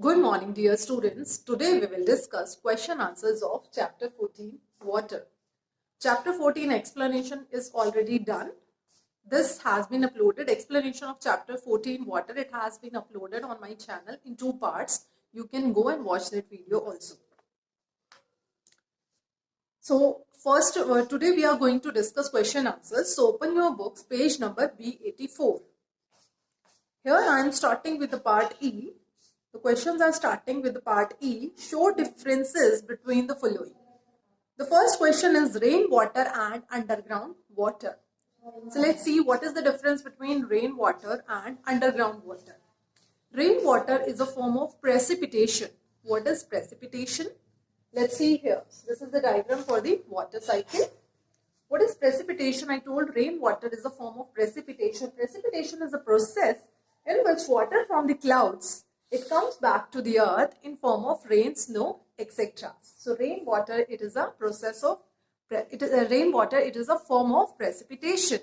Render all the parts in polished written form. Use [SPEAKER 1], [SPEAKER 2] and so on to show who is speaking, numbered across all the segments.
[SPEAKER 1] Good morning, dear students. Today we will discuss question answers of chapter 14, water. Chapter 14 explanation is already done. This has been uploaded. Explanation of chapter 14, water. It has been uploaded on my channel in 2 parts. You can go and watch that video also. So first, today we are going to discuss question answers. So open your books, page number B84. Here I am starting with the part E. The questions are starting with the part E. Show differences between the following. The first question is rainwater and underground water. So let's see what is the difference between rainwater and underground water. Rainwater is a form of precipitation. What is precipitation? Let's see here. This is the diagram for the water cycle. What is precipitation? I told rainwater is a form of precipitation. Precipitation is a process in which water from the clouds, it comes back to the earth in form of rain, snow, etc. So rainwater, it is a process of, rainwater, it is a form of precipitation.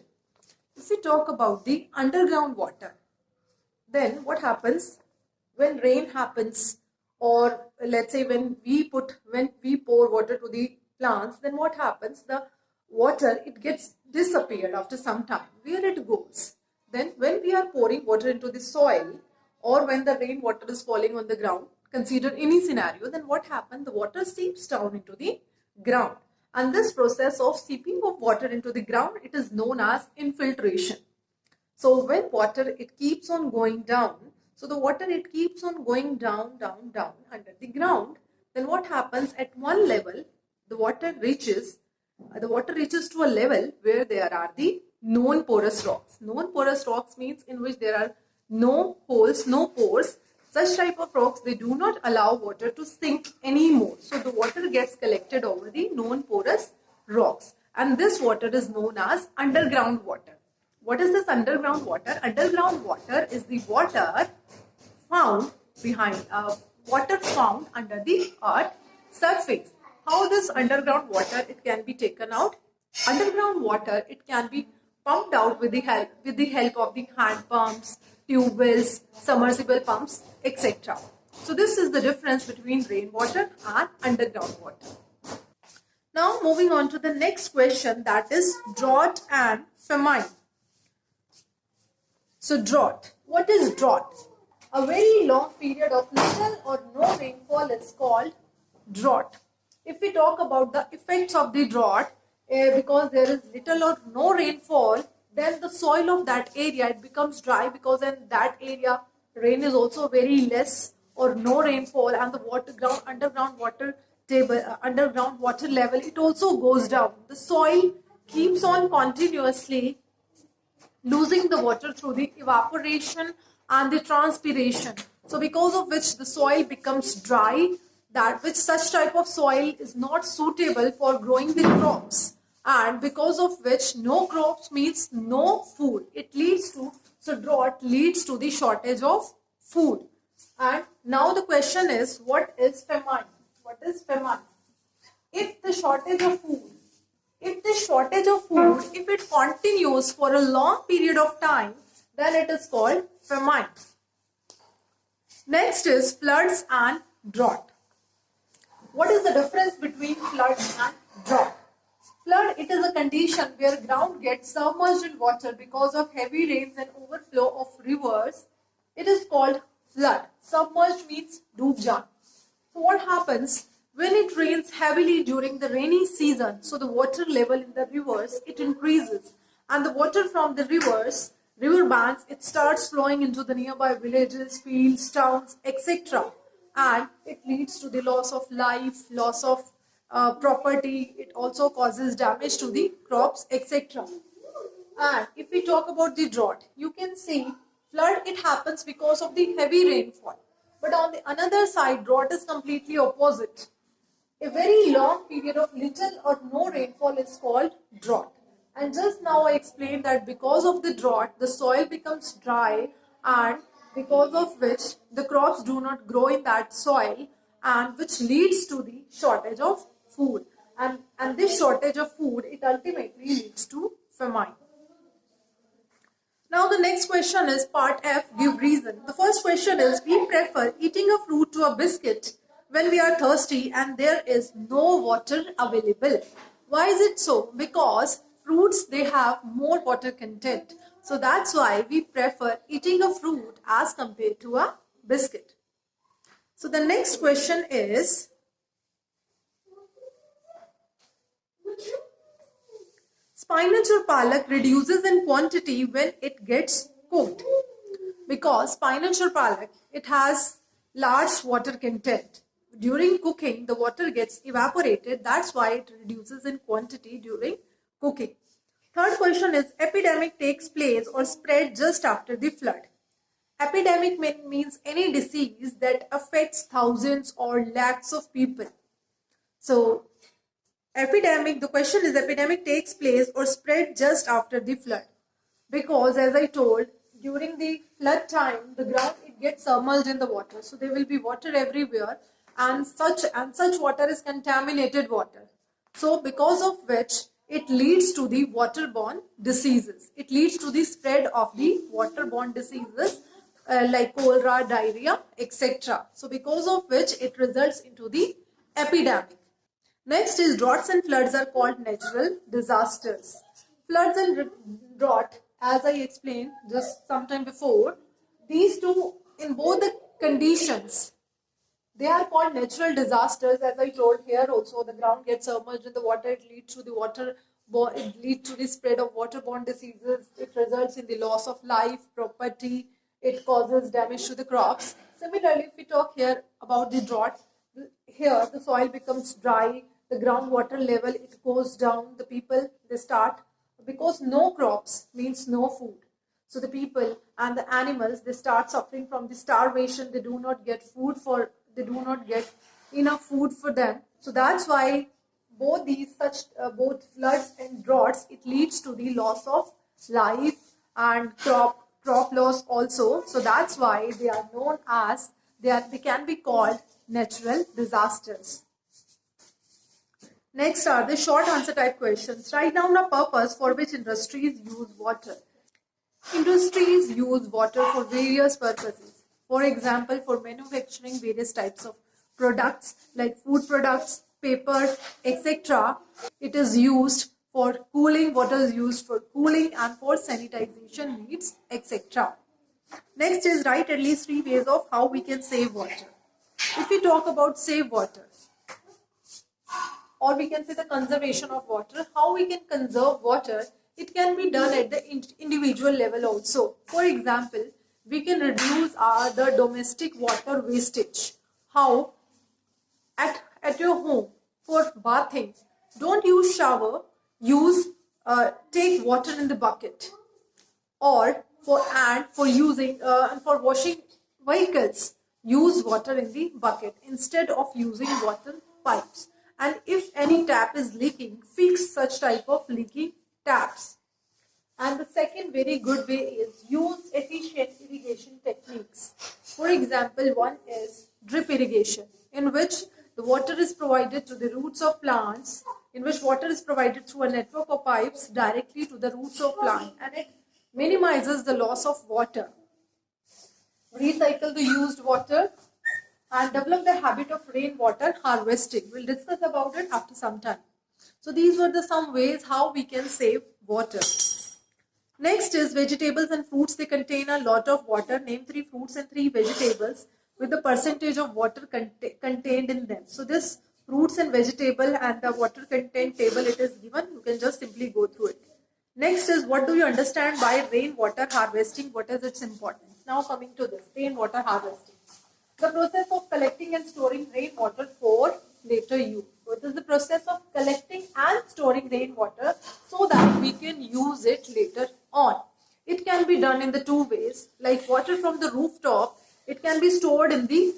[SPEAKER 1] If we talk about the underground water, then what happens when rain happens, or let's say when we pour water to the plants, then what happens? The water, it gets disappeared after some time. Where it goes? Then when we are pouring water into the soil, or when the rainwater is falling on the ground, consider any scenario, then what happens? The water seeps down into the ground. And this process of seeping of water into the ground, it is known as infiltration. So when water, it keeps on going down, so the water, it keeps on going down, down, down under the ground, then what happens? At one level, the water reaches to a level where there are the non-porous rocks. Non-porous rocks means in which there are no holes, no pores. Such type of rocks, they do not allow water to sink anymore. So the water gets collected over the non-porous rocks. And this water is known as underground water. What is this underground water? Underground water is the water found under the earth surface. How this underground water, it can be taken out? Underground water, it can be pumped out with the help of the hand pumps, tube wells, submersible pumps, etc. So this is the difference between rainwater and underground water. Now moving on to the next question, that is drought and famine. So drought. What is drought? A very long period of little or no rainfall is called drought. If we talk about the effects of the drought, because there is little or no rainfall, then the soil of that area, it becomes dry, because in that area rain is also very less or no rainfall, and the underground water level, it also goes down. The soil keeps on continuously losing the water through the evaporation and the transpiration. So because of which the soil becomes dry, such type of soil is not suitable for growing the crops, and because of which no crops means no food. So drought leads to the shortage of food. And now the question is, what is famine? What is famine? If the shortage of food, if it continues for a long period of time, then it is called famine. Next is floods and drought. What is the difference between flood and drought? Flood, it is a condition where ground gets submerged in water because of heavy rains and overflow of rivers. It is called flood. Submerged means डूब जाना. So what happens when it rains heavily during the rainy season? So the water level in the rivers, it increases, and the water from the river banks, it starts flowing into the nearby villages, fields, towns, etc. And it leads to the loss of life, loss of property. It also causes damage to the crops, etc. And if we talk about the drought, you can see flood, it happens because of the heavy rainfall. But on the another side, drought is completely opposite. A very long period of little or no rainfall is called drought. And just now I explained that because of the drought, the soil becomes dry, and because of which the crops do not grow in that soil, and which leads to the shortage of food. And this shortage of food, it ultimately leads to famine. Now the next question is part F, give reason. The first question is, we prefer eating a fruit to a biscuit when we are thirsty and there is no water available. Why is it so? Because fruits, they have more water content. So that's why we prefer eating a fruit as compared to a biscuit. So the next question is, spinach or palak reduces in quantity when it gets cooked. Because spinach or palak, it has large water content. During cooking, the water gets evaporated. That's why it reduces in quantity during cooking. Third question is, epidemic takes place or spread just after the flood. Epidemic means any disease that affects thousands or lakhs of people. So, epidemic, the question is, epidemic takes place or spread just after the flood. Because as I told, during the flood time, the ground, it gets submerged in the water. So there will be water everywhere, and such water is contaminated water. So because of which it leads to the waterborne diseases. It leads to the spread of the waterborne diseases like cholera, diarrhea, etc. So because of which it results into the epidemic. Next is, droughts and floods are called natural disasters. Floods and drought, as I explained just sometime before, these two, in both the conditions, they are called natural disasters. As I told here also, the ground gets submerged in the water, it leads to the spread of waterborne diseases, it results in the loss of life, property, it causes damage to the crops. Similarly, if we talk here about the drought, here the soil becomes dry, the groundwater level, it goes down, the people, they start, because no crops means no food. So the people and the animals, they start suffering from the starvation, they do not get enough food for them. So that's why both floods and droughts, it leads to the loss of life and crop loss also. So that's why they are known as, they can be called natural disasters. Next are the short answer type questions. Write down a purpose for which industries use water. Industries use water for various purposes. For example, for manufacturing various types of products like food products, paper, etc. It is used for cooling, water is used for cooling and for sanitization needs, etc. Next is, write at least 3 ways of how we can save water. If we talk about save water, or we can say the conservation of water, how we can conserve water, it can be done at the individual level also. For example, we can reduce the domestic water wastage. How? At your home, for bathing, don't use shower, take water in the bucket. Or for using and for washing vehicles, use water in the bucket instead of using water pipes. And if any tap is leaking, fix such type of leaking taps. And the second very good way is, use efficient irrigation techniques. For example, one is drip irrigation, in which the water is provided to the roots of plants, in which water is provided through a network of pipes directly to the roots of plant, and it minimizes the loss of water. Recycle the used water and develop the habit of rainwater harvesting. We'll discuss about it after some time. So these were some ways how we can save water. Next is, vegetables and fruits, they contain a lot of water. Name 3 fruits and 3 vegetables with the percentage of water contained in them. So this fruits and vegetable and the water content table, it is given. You can just simply go through it. Next is, what do you understand by rainwater harvesting? What is its importance? Now coming to this, rainwater harvesting. The process of collecting and storing rainwater for later use. So it is the process of collecting and storing rainwater so that we can use it later on. It can be done in the 2 ways, like water from the rooftop, it can be stored in the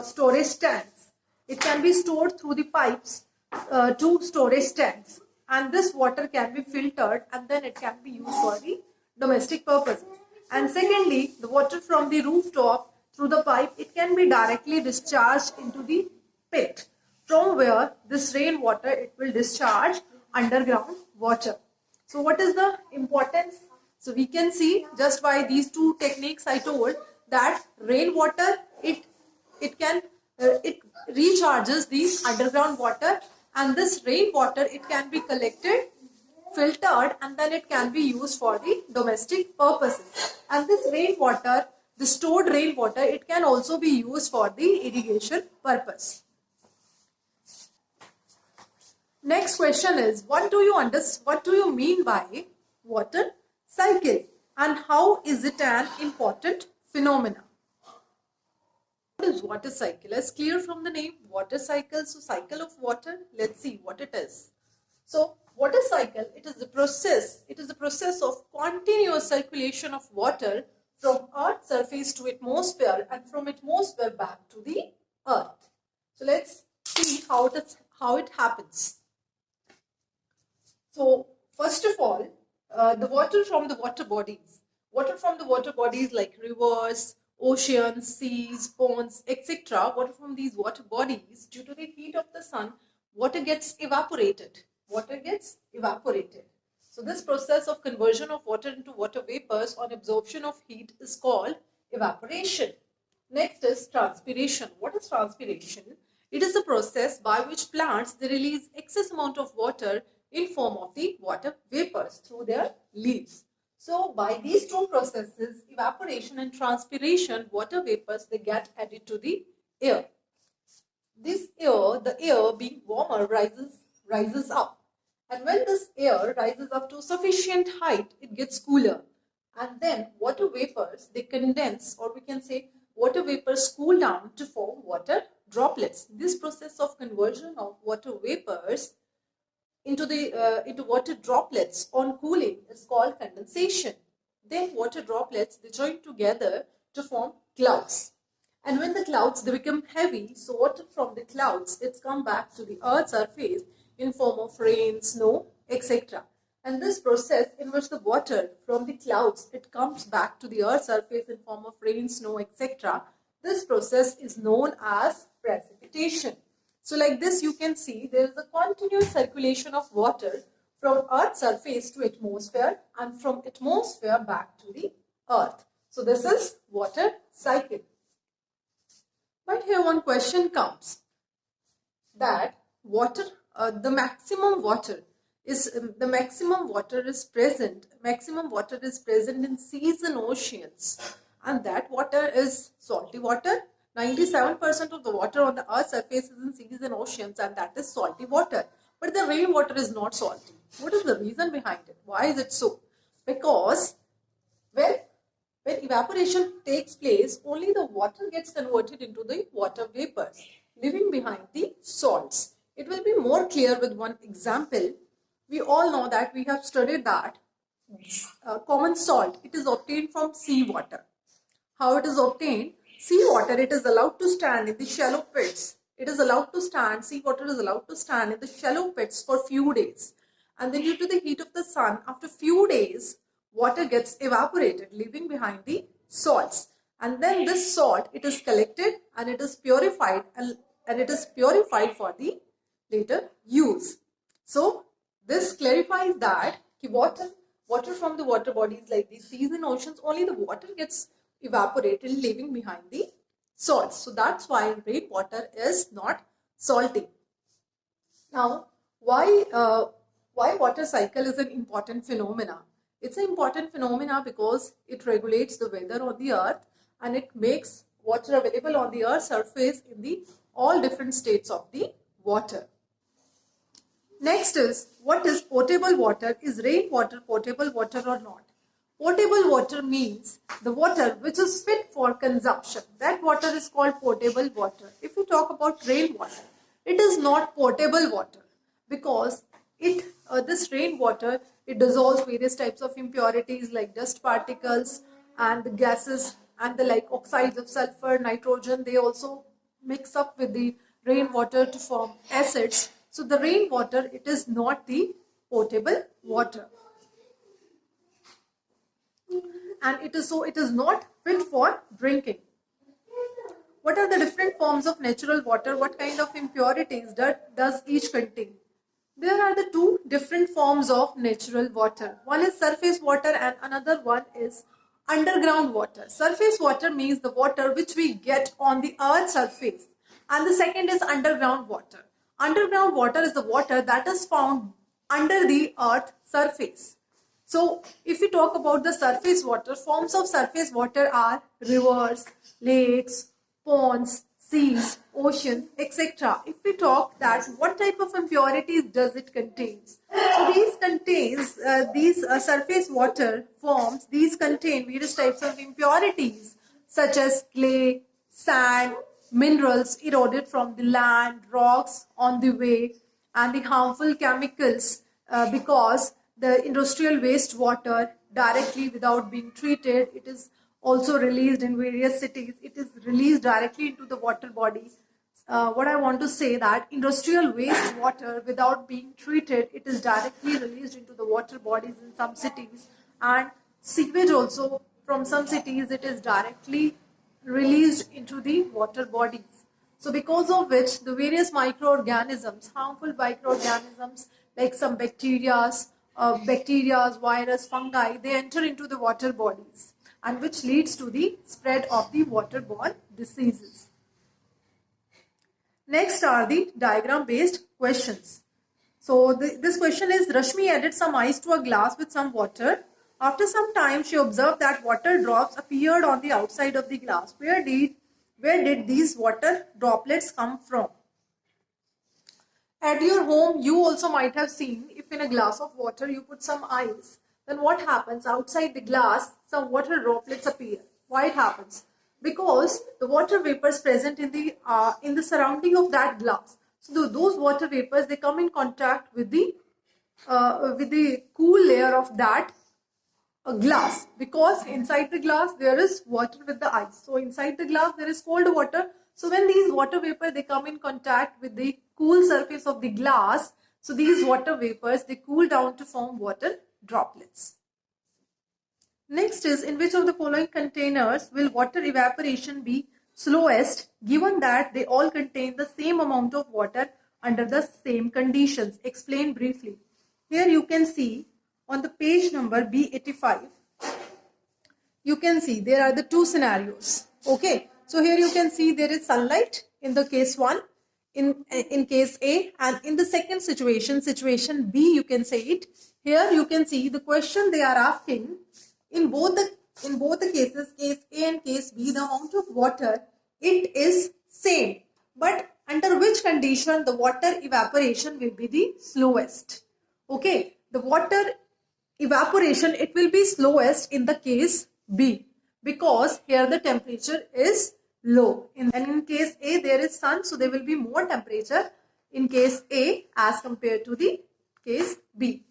[SPEAKER 1] storage tanks. It can be stored through the pipes to storage tanks. And this water can be filtered and then it can be used for the domestic purposes. And secondly, the water from the rooftop through the pipe, it can be directly discharged into the pit, from where this rainwater, it will discharge underground water. So what is the importance? So we can see just by these two techniques I told that rainwater, it recharges the underground water, and this rainwater, it can be collected, filtered, and then it can be used for the domestic purposes. And this rainwater, the stored rainwater, it can also be used for the irrigation purpose. Next question is, what do you mean by water cycle, and how is it an important phenomenon? What is water cycle? As clear from the name, water cycle. So cycle of water, let's see what it is. So water cycle, it is the process of continuous circulation of water from Earth's surface to atmosphere, and from atmosphere back to the Earth. So let's see how it happens. So first of all, the water from the water bodies like rivers, oceans, seas, ponds, etc. Water from these water bodies, due to the heat of the sun, water gets evaporated. So this process of conversion of water into water vapors on absorption of heat is called evaporation. Next is transpiration. What is transpiration? It is the process by which plants, they release excess amount of water in form of the water vapors through their leaves. So by these two processes, evaporation and transpiration, water vapors, they get added to the air. The air being warmer rises up. And when this air rises up to sufficient height, it gets cooler. And then water vapors, they condense, or we can say water vapors cool down to form water droplets. This process of conversion of water vapors into water droplets on cooling is called condensation. Then water droplets, they join together to form clouds. And when the clouds, they become heavy, so water from the clouds, it's come back to the Earth's surface in form of rain, snow, etc. And this process in which the water from the clouds, it comes back to the Earth's surface in form of rain, snow, etc. This process is known as precipitation. So like this, you can see there is a continuous circulation of water from Earth's surface to atmosphere, and from atmosphere back to the Earth. So this is water cycle. But here one question comes, that water, the maximum water is present in seas and oceans, and that water is salty water. 97% of the water on the Earth's surface is in seas and oceans, and that is salty water. But the rainwater is not salty. What is the reason behind it? Why is it so? Because when evaporation takes place, only the water gets converted into the water vapors, leaving behind the salts. It will be more clear with one example. We all know that we have studied that common salt, it is obtained from seawater. How it is obtained? Seawater, it is allowed to stand in the shallow pits. Seawater is allowed to stand in the shallow pits for few days. And then due to the heat of the sun, after few days, water gets evaporated, leaving behind the salts. And then this salt, it is collected and it is purified, and it is purified for the later use. So this clarifies that water from the water bodies like the seas and oceans, only the water gets evaporated, leaving behind the salts. So that's why rainwater is not salty. Now, why water cycle is an important phenomena? It's an important phenomena because it regulates the weather on the earth, and it makes water available on the earth's surface in the all different states of the water. Next is, what is potable water? Is rainwater potable water or not? Potable water means the water which is fit for consumption. That water is called potable water. If we talk about rainwater, it is not potable water because this rainwater, it dissolves various types of impurities like dust particles and the gases and the like oxides of sulfur, nitrogen. They also mix up with the rainwater to form acids. So the rainwater, it is not the potable water. And it is not fit for drinking. What are the different forms of natural water? What kind of impurities does each contain? There are the two different forms of natural water. One is surface water and another one is underground water. Surface water means the water which we get on the earth's surface, and the second is underground water. Underground water is the water that is found under the earth surface. So if we talk about the surface water, forms of surface water are rivers, lakes, ponds, seas, oceans, etc. If we talk that what type of impurities does it contains? So these surface water forms, these contain various types of impurities such as clay, sand, minerals eroded from the land, rocks on the way, and the harmful chemicals because the industrial wastewater directly without being treated, it is also released in various cities. It is released directly into the water body. What I want to say that industrial wastewater without being treated, it is directly released into the water bodies in some cities, and sewage also from some cities, it is directly released into the water bodies. So because of which the various microorganisms, harmful microorganisms like some bacteria, virus, fungi, they enter into the water bodies, and which leads to the spread of the waterborne diseases. Next are the diagram based questions. So this question is, Rashmi added some ice to a glass with some water. After some time, she observed that water drops appeared on the outside of the glass. Where did these water droplets come from? At your home, you also might have seen, if in a glass of water you put some ice, then what happens? Outside the glass, some water droplets appear. Why it happens? Because the water vapors present in the surrounding of that glass. So those water vapors, they come in contact with the cool layer of that glass, because inside the glass there is water with the ice. So inside the glass there is cold water. So when these water vapors, they come in contact with the cool surface of the glass, so these water vapors, they cool down to form water droplets. Next is, in which of the following containers will water evaporation be slowest, given that they all contain the same amount of water under the same conditions? Explain briefly. Here you can see on the page number B85, you can see there are the two scenarios. Okay, so here you can see there is sunlight in the case 1, in case A, and in the second situation B, you can say it. Here you can see the question they are asking, in both the cases, case A and case B, the amount of water, it is same, but under which condition the water evaporation will be the slowest? Okay, the water evaporation, it will be slowest in the case B, because here the temperature is low, and in case A there is sun, so there will be more temperature in case A as compared to the case B.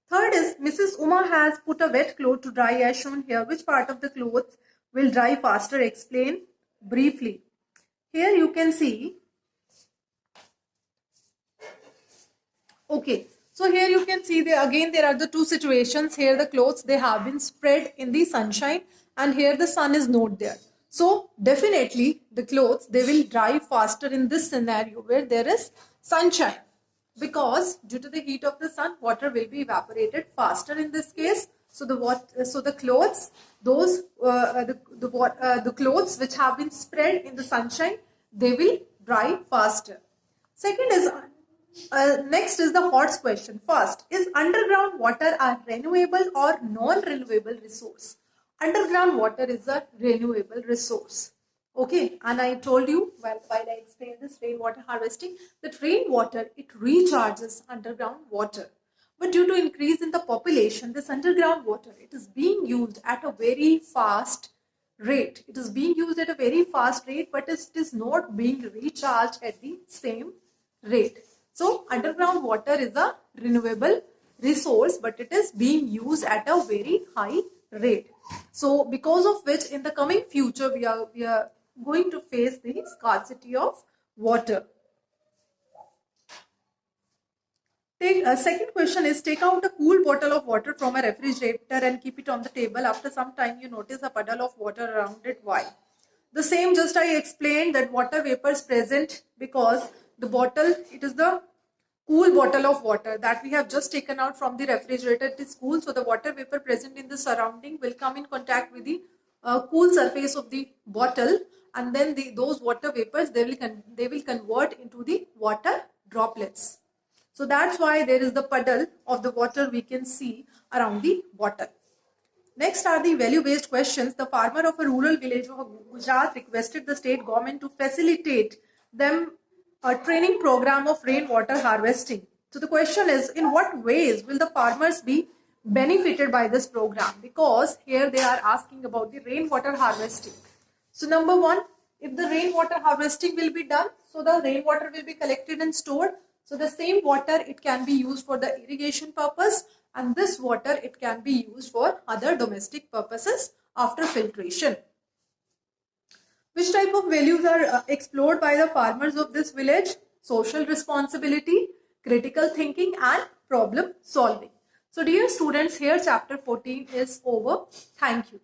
[SPEAKER 1] Third is, Mrs. Uma has put a wet cloth to dry as shown here. Which part of the clothes will dry faster? Explain briefly. Here you can see, okay, so here you can see there are the two situations. Here the clothes, they have been spread in the sunshine, and here the sun is not there. So definitely the clothes, they will dry faster in this scenario where there is sunshine, because due to the heat of the sun, water will be evaporated faster in this case. So the clothes, those the clothes which have been spread in the sunshine, they will dry faster. Second is next is the HOTS question. First, is underground water a renewable or non-renewable resource? Underground water is a renewable resource. Okay, and I told you while I explained this rainwater harvesting, that rainwater, it recharges underground water. But due to increase in the population, this underground water, it is being used at a very fast rate. It is being used at a very fast rate, but it is not being recharged at the same rate. So underground water is a renewable resource, but it is being used at a very high rate. So because of which in the coming future we are going to face the scarcity of water. Second question is, take out a cool bottle of water from a refrigerator and keep it on the table. After some time you notice a puddle of water around it. Why? The same, just I explained that water vapors present because the bottle, it is the cool bottle of water that we have just taken out from the refrigerator. It is cool, so the water vapor present in the surrounding will come in contact with the cool surface of the bottle, and then those water vapors, they will convert into the water droplets. So that's why there is the puddle of the water we can see around the bottle. Next are the value-based questions. The farmer of a rural village of Gujarat requested the state government to facilitate them a training program of rainwater harvesting. So the question is, in what ways will the farmers be benefited by this program? Because here they are asking about the rainwater harvesting. So number one, if the rainwater harvesting will be done, so the rainwater will be collected and stored. So the same water, it can be used for the irrigation purpose, and this water, it can be used for other domestic purposes after filtration. Which type of values are explored by the farmers of this village? Social responsibility, critical thinking, and problem solving. So dear students, here chapter 14 is over. Thank you.